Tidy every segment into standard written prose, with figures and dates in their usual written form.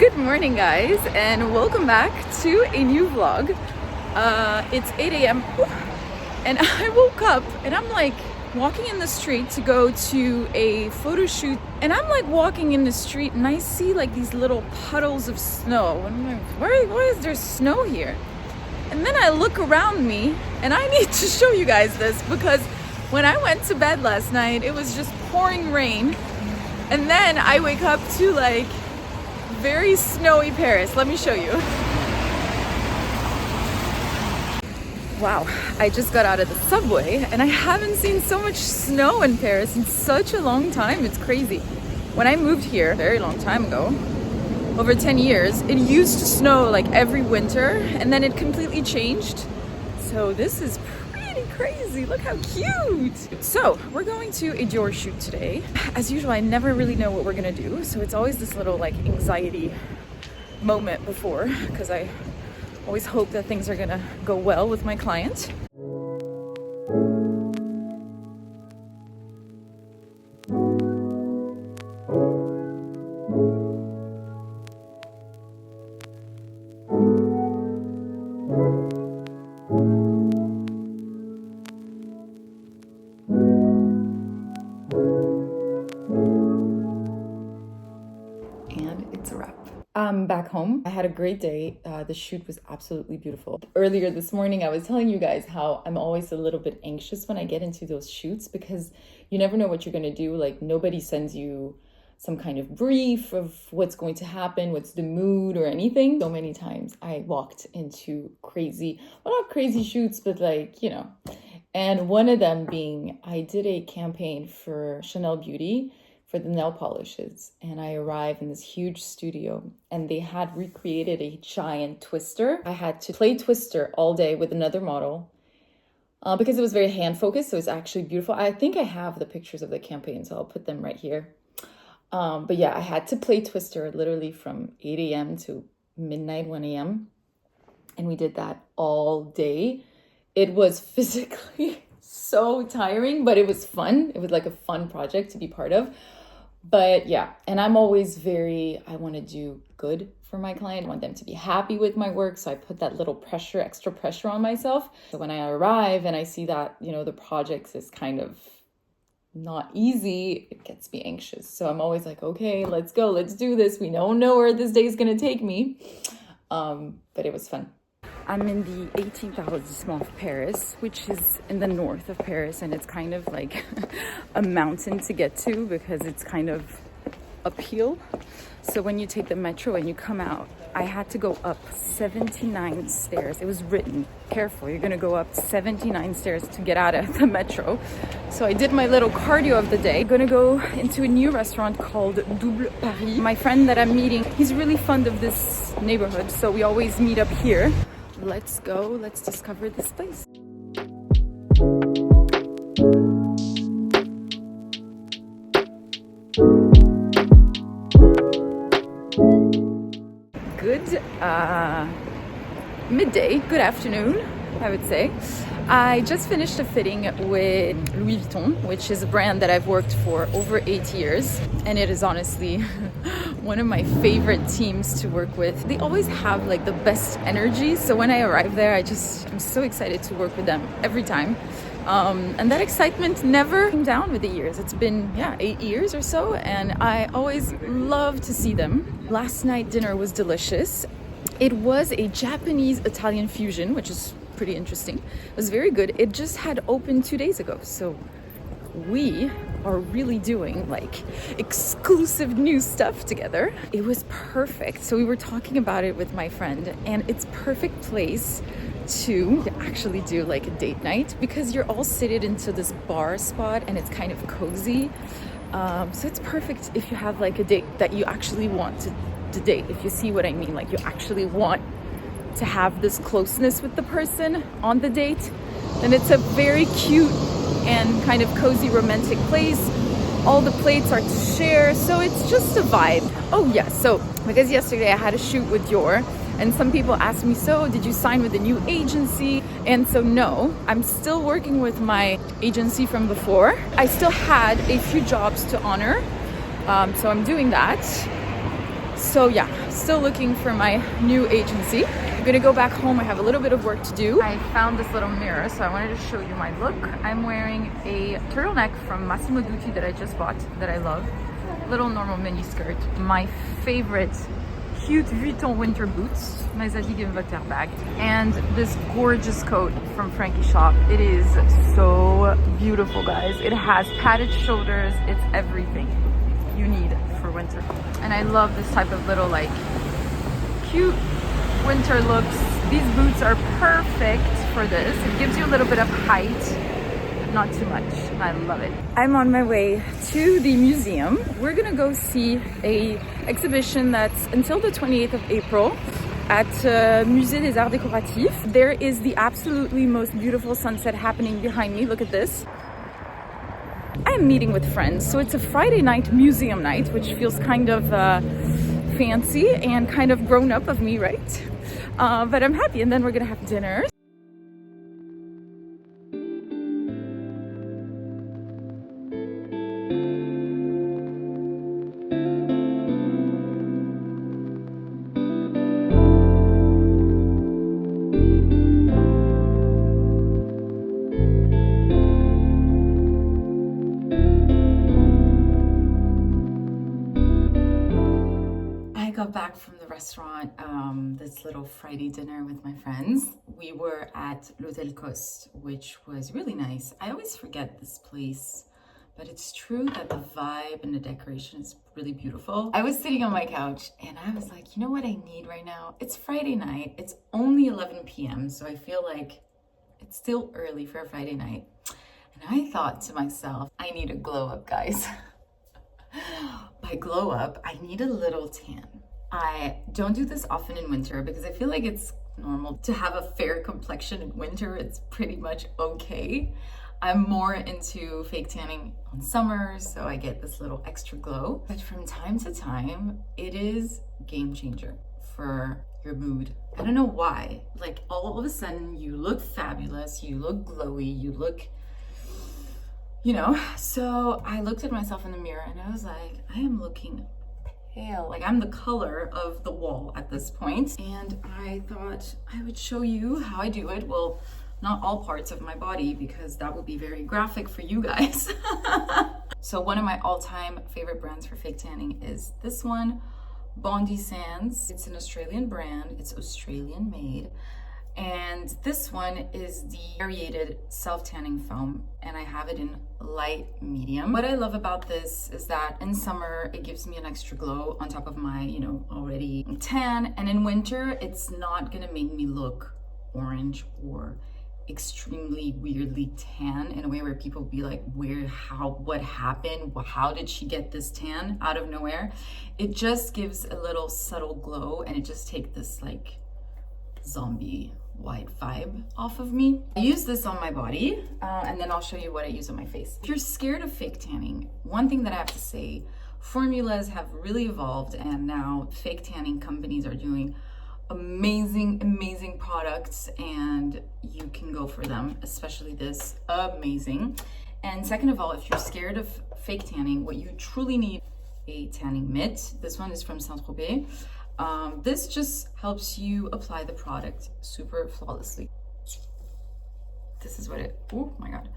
Good morning, guys, and welcome back to a new vlog. It's 8 a.m. and I woke up and I'm like walking in the street to go to a photo shoot, and I'm like walking in the street and I see like these little puddles of snow, and I'm like, why is there snow here? And then I look around me and I need to show you guys this, because when I went to bed last night it was just pouring rain, and then I wake up to like very snowy Paris. Let me show you. Wow, I just got out of the subway and I haven't seen so much snow in Paris in such a long time. It's crazy. When I moved here a very long time ago, over 10 years, it used to snow like every winter, and then it completely changed. So this is pretty crazy. Look how cute. So we're going to a Dior shoot today. As usual, I never really know what we're gonna do, so it's always this little like anxiety moment before, because I always hope that things are gonna go well with my client. And it's a wrap. I'm back home. I had a great day. The shoot was absolutely beautiful. Earlier this morning, I was telling you guys how I'm always a little bit anxious when I get into those shoots, because you never know what you're going to do. Like, nobody sends you some kind of brief of what's going to happen, what's the mood or anything. So many times I walked into crazy, well, not crazy shoots, but like, you know. And one of them being, I did a campaign for Chanel Beauty for the nail polishes, and I arrived in this huge studio and they had recreated a giant twister. I had to play twister all day with another model because it was very hand focused, so it's actually beautiful. I think I have the pictures of the campaign, so I'll put them right here. But yeah, I had to play twister literally from 8 a.m. to midnight, 1 a.m. and we did that all day. It was physically so tiring, but it was fun. It was like a fun project to be part of. But yeah, and I'm always I want to do good for my client. I want them to be happy with my work. So I put that little pressure, extra pressure on myself. So when I arrive and I see that, you know, the project is kind of not easy, it gets me anxious. So I'm always like, okay, let's go, let's do this. We don't know where this day is going to take me. But it was fun. I'm in the 18th arrondissement of Paris, which is in the north of Paris, and it's kind of like a mountain to get to because it's kind of uphill. So when you take the metro and you come out, I had to go up 79 stairs. It was written, careful, you're gonna go up 79 stairs to get out of the metro. So I did my little cardio of the day. I'm gonna go into a new restaurant called Double Paris. My friend that I'm meeting, he's really fond of this neighborhood, so we always meet up here. Let's go, let's discover this place. Good midday, good afternoon, I would say. I just finished a fitting with Louis Vuitton, which is a brand that I've worked for over 8 years, and it is honestly one of my favorite teams to work with. They always have like the best energy, so when I arrive there, I'm so excited to work with them every time. And that excitement never came down with the years. It's been 8 years or so, and I always love to see them. Last night dinner was delicious. It was a Japanese-Italian fusion, which is pretty interesting. It was very good. It just had opened 2 days ago, so we are really doing like exclusive new stuff together. It was perfect. So we were talking about it with my friend, and it's perfect place to actually do like a date night, because you're all seated into this bar spot and it's kind of cozy. So it's perfect if you have like a date that you actually want to date, if you see what I mean, like you actually want to have this closeness with the person on the date. Then it's a very cute and kind of cozy romantic place. All the plates are to share, so it's just a vibe. Oh yeah, so because yesterday I had a shoot with Dior, and some people asked me, so did you sign with a new agency? And so no, I'm still working with my agency from before. I still had a few jobs to honor, so I'm doing that. So yeah, still looking for my new agency. I'm gonna go back home. I have a little bit of work to do. I found this little mirror, so I wanted to show you my look. I'm wearing a turtleneck from Massimo Dutti that I just bought, that I love. Little normal mini skirt. My favorite cute Vuitton winter boots, my Zadig and Voltaire bag, and this gorgeous coat from Frankie Shop. It is so beautiful, guys. It has padded shoulders. It's everything you need for winter. And I love this type of little like cute winter looks. These boots are perfect for this. It gives you a little bit of height, not too much. I love it. I'm on my way to the museum. We're gonna go see a exhibition that's until the 28th of April at Musée des Arts Décoratifs. There is the absolutely most beautiful sunset happening behind me. Look at this. I am meeting with friends, so it's a Friday night museum night, which feels kind of fancy and kind of grown up of me, right? But I'm happy, and then we're gonna have dinner. Back from the restaurant, this little Friday dinner with my friends. We were at l'Hôtel Coste, which was really nice. I always forget this place, but it's true that the vibe and the decoration is really beautiful. I was sitting on my couch and I was like, you know what I need right now? It's Friday night. It's only 11 p.m. So I feel like it's still early for a Friday night. And I thought to myself, I need a glow up, guys. By glow up, I need a little tan. I don't do this often in winter because I feel like it's normal to have a fair complexion in winter. It's pretty much okay. I'm more into fake tanning on summer, so I get this little extra glow. But from time to time, it is game changer for your mood. I don't know why. Like all of a sudden you look fabulous, you look glowy, you look, you know. So I looked at myself in the mirror and I was like, I am looking pale. Like I'm the color of the wall at this point. And I thought I would show you how I do it. Well, not all parts of my body because that would be very graphic for you guys. So one of my all-time favorite brands for fake tanning is this one, Bondi Sands. It's an Australian brand. It's Australian made. And this one is the aerated self-tanning foam, and I have it in light medium. What I love about this is that in summer, it gives me an extra glow on top of my, you know, already tan. And in winter, it's not gonna make me look orange or extremely weirdly tan in a way where people be like, what happened? How did she get this tan out of nowhere? It just gives a little subtle glow, and it just takes this like zombie white vibe off of me. I use this on my body and then I'll show you what I use on my face. If you're scared of fake tanning, one thing that I have to say, formulas have really evolved and now fake tanning companies are doing amazing products and you can go for them, especially this, amazing. And second of all, if you're scared of fake tanning, what you truly need, a tanning mitt. This one is from Saint-Tropez. This just helps you apply the product super flawlessly. This is what it, oh my God,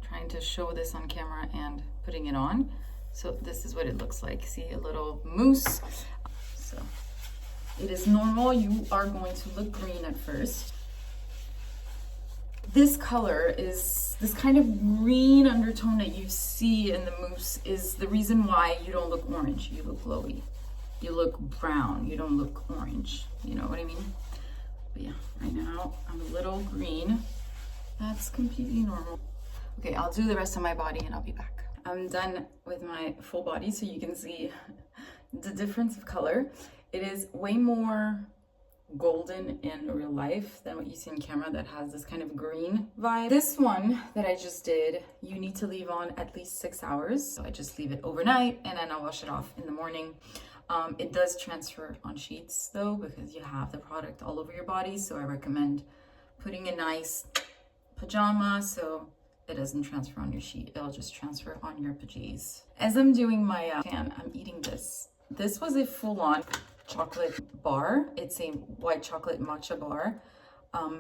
trying to show this on camera and putting it on. So this is what it looks like. See, a little mousse. So it is normal. You are going to look green at first. This color is this kind of green undertone that you see in the mousse is the reason why you don't look orange, you look glowy. You look brown, you don't look orange. You know what I mean? But yeah, right now I'm a little green. That's completely normal. Okay, I'll do the rest of my body and I'll be back. I'm done with my full body so you can see the difference of color. It is way more golden in real life than what you see on camera that has this kind of green vibe. This one that I just did, you need to leave on at least 6 hours. So I just leave it overnight and then I'll wash it off in the morning. It does transfer on sheets though, because you have the product all over your body. So I recommend putting a nice pajama so it doesn't transfer on your sheet. It'll just transfer on your pajamas. As I'm doing my tan, I'm eating this This was a full-on chocolate bar. It's a white chocolate matcha bar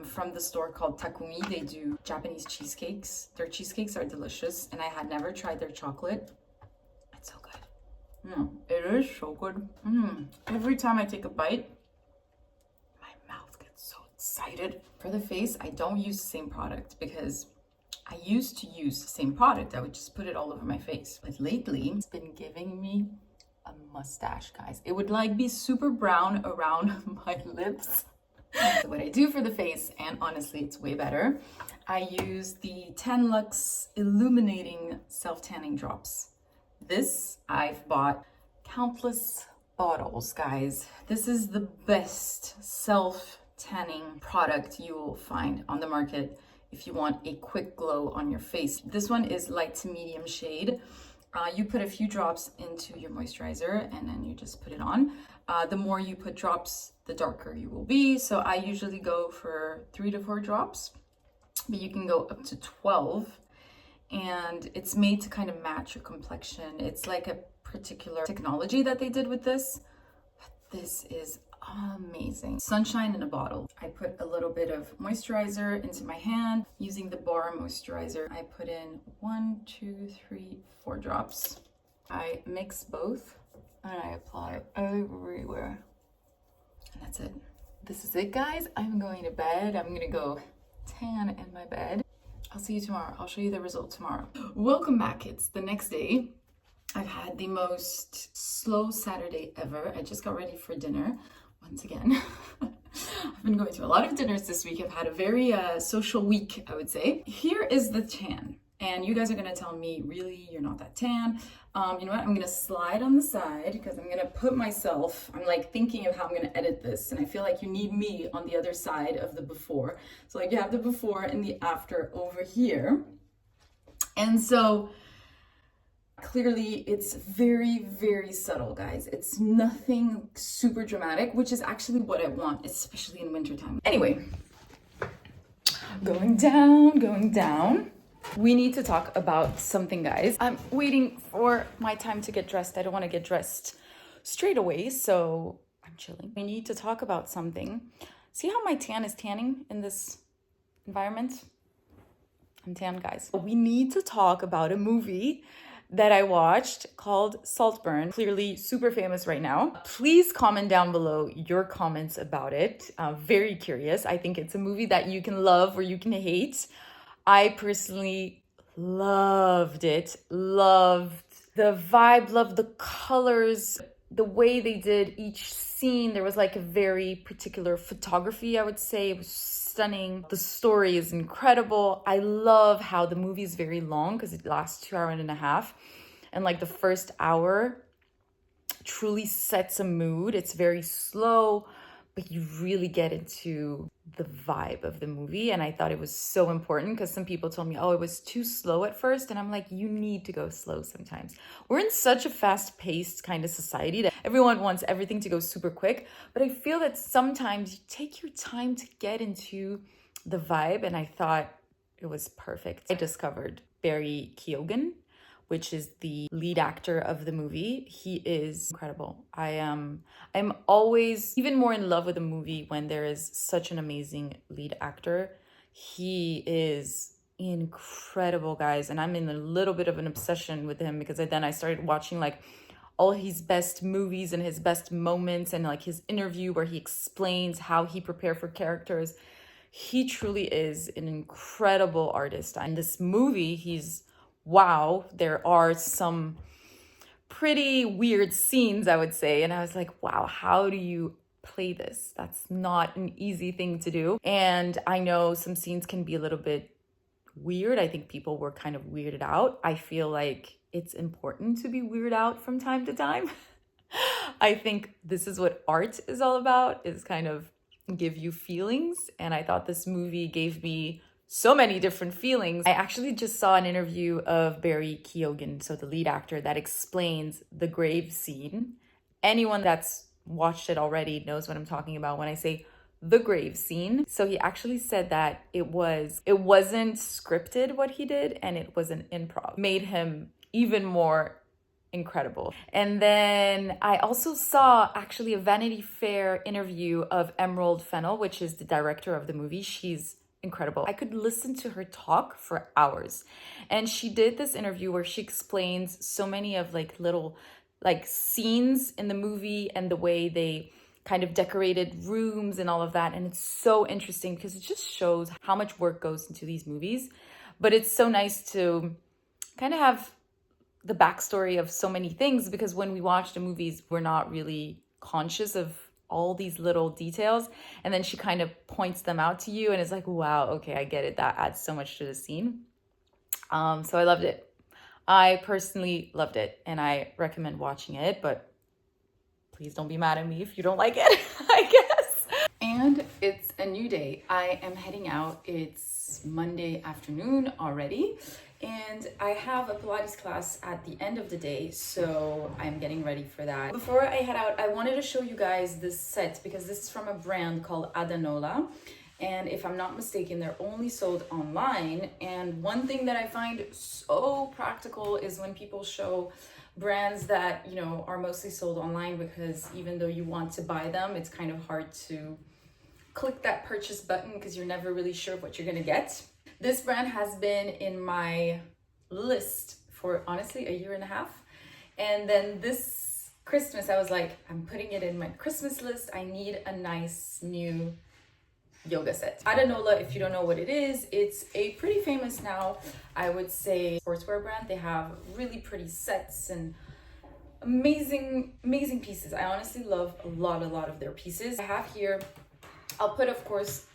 from the store called Takumi. They do Japanese cheesecakes. Their cheesecakes are delicious, and I had never tried their chocolate. It's so good. It is so good. Every time I take a bite, my mouth gets so excited. For the face, I don't use the same product because I used to use the same product. I would just put it all over my face. But lately, it's been giving me a mustache, guys. It would like be super brown around my lips. So what I do for the face, and honestly, it's way better, I use the Tan Luxe Illuminating Self-Tanning Drops. This, I've bought countless bottles, guys. This is the best self-tanning product you will find on the market if you want a quick glow on your face. This one is light to medium shade. You put a few drops into your moisturizer and then you just put it on. The more you put drops, the darker you will be. So I usually go for 3 to 4 drops, but you can go up to 12. And it's made to kind of match your complexion. It's like a particular technology that they did with this, but this is amazing. Sunshine in a bottle. I put a little bit of moisturizer into my hand. Using the bar moisturizer, I put in 1, 2, 3, 4 drops. I mix both and I apply everywhere. And that's it. This is it, guys. I'm going to bed. I'm gonna go tan in my bed. I'll see you tomorrow. I'll show you the result tomorrow. Welcome back. It's the next day. I've had the most slow Saturday ever. I just got ready for dinner once again. I've been going to a lot of dinners this week. I've had a very social week, I would say. Here is the tan. And you guys are gonna tell me, really, you're not that tan. You know what, I'm gonna slide on the side because I'm gonna put myself, I'm like thinking of how I'm gonna edit this, and I feel like you need me on the other side of the before. So like you have the before and the after over here. And so clearly it's very, very subtle, guys. It's nothing super dramatic, which is actually what I want, especially in wintertime. Anyway, going down. We need to talk about something, guys. I'm waiting for my time to get dressed. I don't want to get dressed straight away, so I'm chilling. We need to talk about something. See how my tan is tanning in this environment? I'm tan, guys. We need to talk about a movie that I watched called Saltburn. Clearly super famous right now. Please comment down below your comments about it. Very curious. I think it's a movie that you can love or you can hate. I personally loved it, loved the vibe, loved the colors, the way they did each scene. There was like a very particular photography, I would say. It was stunning. The story is incredible. I love how the movie is very long because it lasts 2 hours and a half. And like the first hour truly sets a mood. It's very slow, but you really get into the vibe of the movie. And I thought it was so important because some people told me, oh, it was too slow at first. And I'm like, you need to go slow sometimes. We're in such a fast-paced kind of society that everyone wants everything to go super quick. But I feel that sometimes you take your time to get into the vibe. And I thought it was perfect. I discovered Barry Keoghan, which is the lead actor of the movie. He is incredible. I'm always even more in love with a movie when there is such an amazing lead actor. He is incredible, guys. And I'm in a little bit of an obsession with him because then I started watching like all his best movies and his best moments and like his interview where he explains how he prepared for characters. He truly is an incredible artist. And this movie, wow, there are some pretty weird scenes, I would say. And I was like, wow, how do you play this? That's not an easy thing to do. And I know some scenes can be a little bit weird. I think people were kind of weirded out. I feel like it's important to be weirded out from time to time. I think this is what art is all about, is kind of give you feelings. And I thought this movie gave me so many different feelings. I actually just saw an interview of Barry Keoghan, so the lead actor, that explains the grave scene. Anyone that's watched it already knows what I'm talking about when I say the grave scene. So he actually said that it wasn't scripted what he did, and it was an improv. Made him even more incredible. And then I also saw actually a Vanity Fair interview of Emerald Fennell, which is the director of the movie. She's incredible. I could listen to her talk for hours. And she did this interview where she explains so many of like little like scenes in the movie and the way they kind of decorated rooms and all of that. And it's so interesting because it just shows how much work goes into these movies. But it's so nice to kind of have the backstory of so many things, because when we watch the movies, we're not really conscious of all these little details. And then she kind of points them out to you and it's like, wow, okay, I get it. That adds so much to the scene. So I loved it. I personally loved it and I recommend watching it, but please don't be mad at me if you don't like it, I guess. And it's a new day. I am heading out. It's Monday afternoon already. And I have a Pilates class at the end of the day, so I'm getting ready for that. Before I head out, I wanted to show you guys this set because this is from a brand called Adanola. And if I'm not mistaken, they're only sold online. And one thing that I find so practical is when people show brands that, you know, are mostly sold online, because even though you want to buy them, it's kind of hard to click that purchase button because you're never really sure what you're gonna get. This brand has been in my list for honestly a year and a half. And then this Christmas, I was like, I'm putting it in my Christmas list. I need a nice new yoga set. Adanola, if you don't know what it is, it's a pretty famous now, I would say, sportswear brand. They have really pretty sets and amazing pieces. I honestly love a lot of their pieces. I have here, I'll put, of course,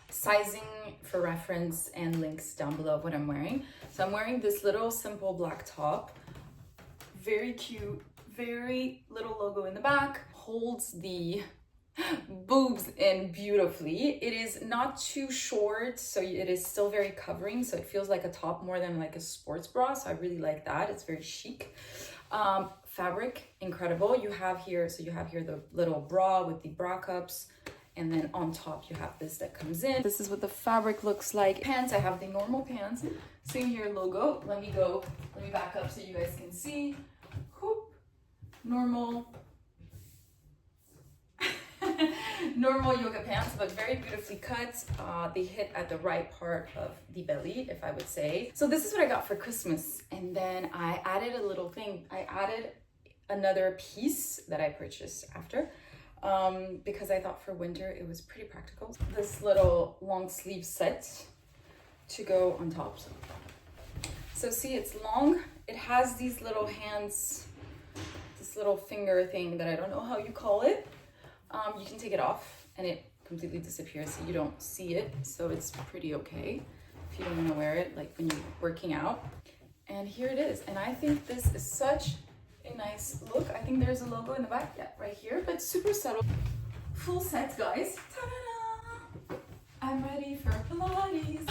sizing for reference and links down below of what I'm wearing. So I'm wearing this little simple black top, very cute, very little logo in the back, holds the boobs in beautifully. It is not too short, so it is still very covering, so it feels like a top more than like a sports bra, so I really like that. It's very chic. Fabric, incredible. You have here the little bra with the bra cups. And then on top, you have this that comes in. This is what the fabric looks like. Pants, I have the normal pants. Same here, logo. Let me back up so you guys can see. Whoop. Normal yoga pants, but very beautifully cut. They hit at the right part of the belly, if I would say. So this is what I got for Christmas. And then I added a little thing. I added another piece that I purchased after. Because I thought for winter it was pretty practical. This little long sleeve set to go on top. So see, it's long. It has these little hands, this little finger thing that I don't know how you call it. You can take it off and it completely disappears, so you don't see it. So it's pretty okay if you don't want to wear it, like when you're working out. And here it is. And I think this is such a nice look. I think there's a logo in the back, yeah, right here, but super subtle. Full set, guys. Ta-da! I'm ready for Pilates.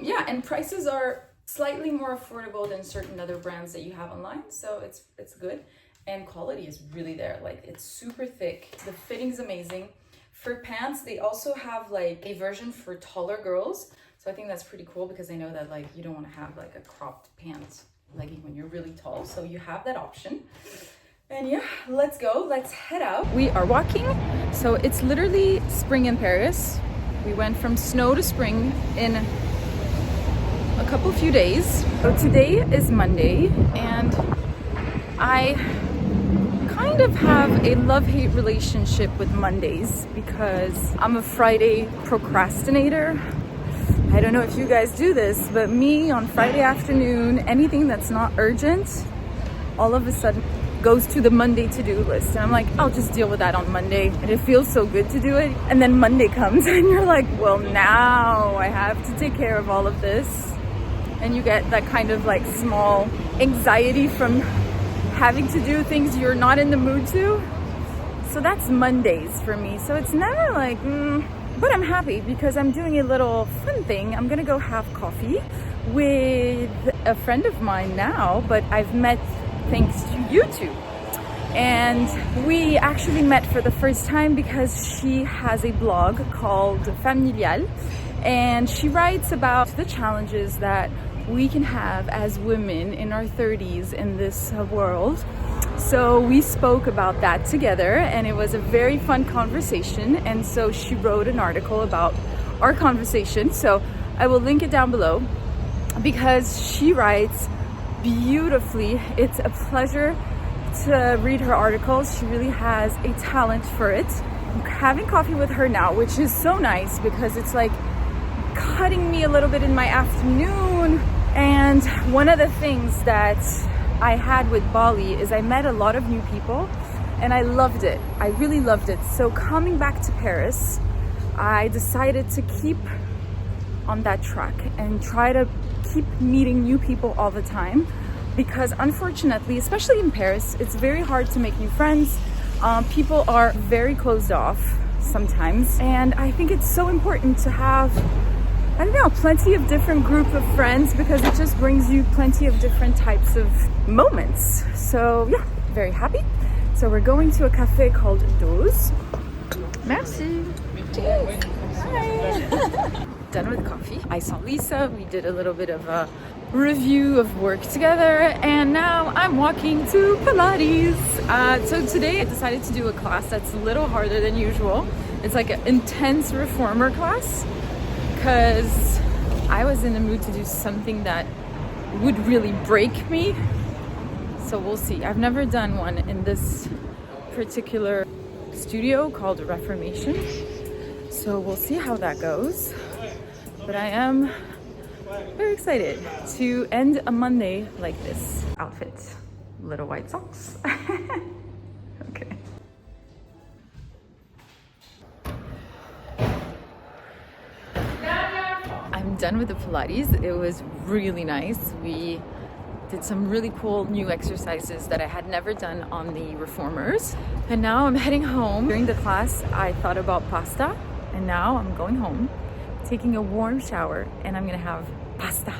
Yeah, and prices are slightly more affordable than certain other brands that you have online, so it's good. And quality is really there. Like, it's super thick. The fitting's amazing. For pants, they also have like a version for taller girls, so I think that's pretty cool, because I know that like you don't want to have like a cropped pant legging when you're really tall, so you have that option. And yeah, let's go, let's head out. We are walking, so it's literally spring in Paris. We went from snow to spring in a few days. So today is Monday, and I kind of have a love-hate relationship with Mondays because I'm a Friday procrastinator. I don't know if you guys do this, but me on Friday afternoon, anything that's not urgent, all of a sudden goes to the Monday to-do list. And I'm like, I'll just deal with that on Monday. And it feels so good to do it. And then Monday comes and you're like, well, now I have to take care of all of this. And you get that kind of like small anxiety from having to do things you're not in the mood to. So that's Mondays for me. So it's never like, but I'm happy because I'm doing a little fun thing. I'm gonna go have coffee with a friend of mine now, but I've met thanks to YouTube. And we actually met for the first time because she has a blog called Femmelenial, and she writes about the challenges that we can have as women in our 30s in this world. So we spoke about that together, and it was a very fun conversation. And so she wrote an article about our conversation, so I will link it down below, because she writes beautifully. It's a pleasure to read her articles. She really has a talent for it. I'm having coffee with her now, which is so nice because it's like cutting me a little bit in my afternoon. And one of the things that I had with Bali is I met a lot of new people, and I loved it. I really loved it. So coming back to Paris, I decided to keep on that track and try to keep meeting new people all the time, because unfortunately, especially in Paris, it's very hard to make new friends. People are very closed off sometimes, and I think it's so important to have, I don't know, plenty of different group of friends, because it just brings you plenty of different types of moments. So yeah, very happy. So we're going to a cafe called Dose. Merci. Cheers. Hi. Done with coffee. I saw Lisa. We did a little bit of a review of work together, and now I'm walking to Pilates. So today I decided to do a class that's a little harder than usual. It's like an intense reformer class, because I was in the mood to do something that would really break me. So we'll see. I've never done one in this particular studio called Reformation. So we'll see how that goes. But I am very excited to end a Monday like this. Outfit, little white socks. Okay. I'm done with the Pilates. It was really nice. We did some really cool new exercises that I had never done on the reformers. And now I'm heading home. During the class, I thought about pasta, and now I'm going home, taking a warm shower, and I'm gonna have pasta.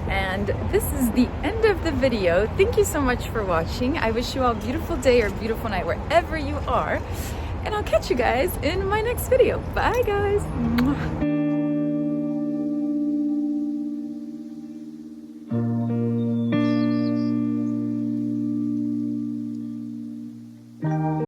And this is the end of the video. Thank you so much for watching. I wish you all a beautiful day or beautiful night wherever you are, and I'll catch you guys in my next video. Bye guys. Mwah.